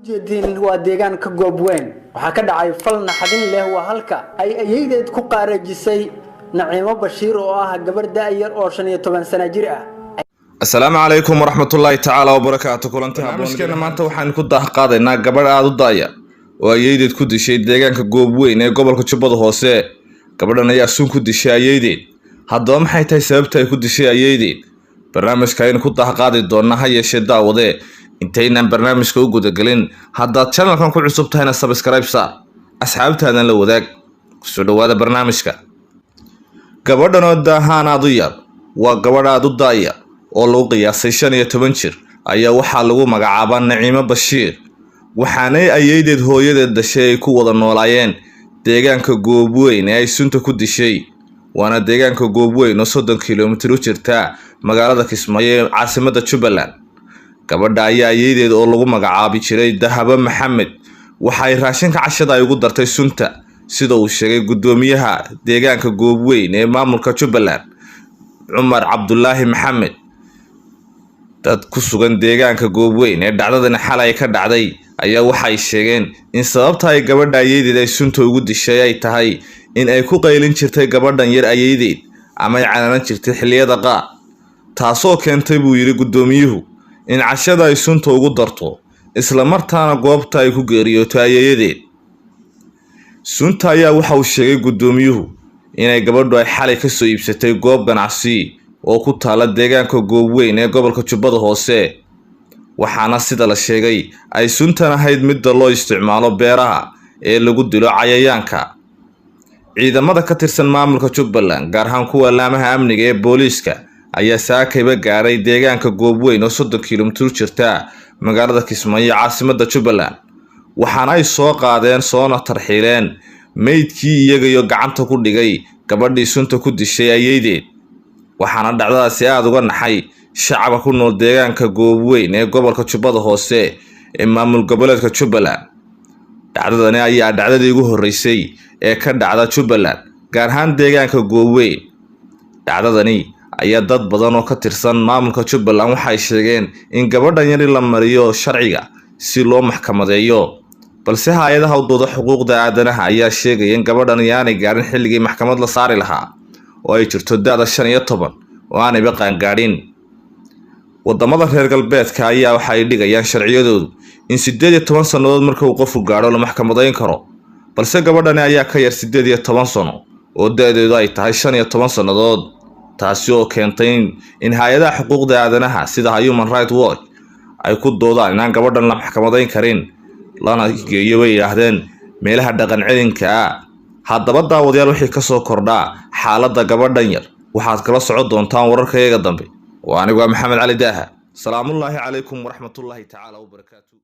jeedin waa deegaanka Goobweyn waxa ka dhacay fal naxdin leh waa halka ay ayeedeed ku qaarajisay Naciimo Bashiir oo ah gabar daayar oo 15 sano jir ah. Assalaamu calaykum waraxmatullaahi ta'ala wa barakaatuh kulanti habboon maanta waxaan ku daaqaadaynaa gabar aad u daaya oo ayeedeed ku dishay deegaanka Goobweyn ee gobolka Jubbada Hoose. Gabadhan ayaa sun ku dishay ayeedeed. Haddaba maxay tahay sababta ay ku dishay ayeedeed? barnaamijka aynu ku daaqaadi doonaa ha yeeshee daawade intaynan barnaamijka u gudagelin haddaad channelkan ku cusub tahayna subscribe saar asxaabtaadan la wadaag soo dhawaada barnaamijka. Gabadhan oo daahaan aad u yar waa gabadh aad u daaya oo lagu qiyaasay 15 jir ayaa waxaa lagu magacaabaa Naciimo Bashiir waxaanay ayeedeed hooyadeed dhashay ay ku wada noolaayeen deegaanka Goobweyn ee ay sunta ku dishay waana deegaanka Goobweyn oo 30 kiiloomitir u jirta magaalada Kismaayo ee caasimadda Jubbaland. Gabadha ayaa ayeedeed oo lagu magacaabi jiray Dahabo Maxamed waxay raashinka cashada ay ugu dartay sunta sida uu sheegay gudoomiyaha deegaanka Goobweyn ee maamulka Jubbaland Cumar Cabdullaahi Maxamed. dad ku sugan deegaanka Goobweyn ee dhacdadan xalay ka dhacday ayaa waxay sheegeen in sababta ay gabadha ayeedeed ay sunta ugu dishay ay tahay in ay ku qaylin jirtay gabadhan yar ayeedeed ama ay cananan jirtay xilliyada qaar taasoo keentay buu yiri gudoomiyuhu in cashada ay sunta ugu darto isla martaana goobta ay ku geeriyooto ayeedeed. sunta ayaa waxa uu sheegay gudoomiyuhu inay gabadhu ay xalay ka soo iibsatay goob ganacsi oo ku taala deegaanka Goobweyn ee gobolka Jubbada Hoose waxaana sida la sheegay ay suntan ahayd mid loo isticmaalo beeraha ee lagu dilo cayayaanka. ciidamada ka tirsan maamulka Jubbaland gaar ahaan kuwa laamaha amniga ee booliiska ayaa saakayba gaaray deegaanka Goobweyn oo 30 kiiloomitir jirta magaalada Kismaayo caasimadda Jubbaland waxaana ay soo qaadeen soona tarxiileen meydkii iyaga iyo gacanta ku dhigay gabadhii sunta ku dishay ayeedeed waxaana dhacdadaasi aad uga naxay shacabka ku nool deegaanka Goobweyn ee gobolka Jubbada Hoose ee maamul goboleedka Jubbaland. dhacdadani ayaa dhacdadii ugu horeysay ee ka dhacda Jubbaland gaar ahaan deegaanka Goobweyn. dhacdadani ayaa dad badan oo ka tirsan maamulka Jubbaland waxay sheegeen in gabadhan yar la mariyo sharciga si loo maxkamadeeyo balse hay'adaha u dooda xuquuqda aadanaha ayaa sheegay in gabadhan yaanay gaarin xilligii maxkamad la saari lahaa oo ay jirto da'da 15 oo aanay baqaan gaadhin. wadamada reer galbeedka ayaa waxay dhigayaan sharciyadoodu in 18 sanadood marka uu qofku gaaro la maxkamadeyn karo balse gabadhan ayaa ka yar 18 sano oo da'deedu ay tahay 15 sanadood taasi oo keentay in hay'adaha xuquuqda aadanaha sida Human Rights Watch ay ku doodaan in aan gabadhan la maxkamadeyn karin lana geeyo way yiraahdeen meelaha dhaqan celinka ah. haddaba daawadayaal wixii ka soo kordha xaaladda gabadhan yar waxaad kala socon doontaan wararkayaga dambe. waa anigu Maxamed Cali Daaha. salaamullaahi calaykum waraxmatullaahi ta'ala wa barakaatuh.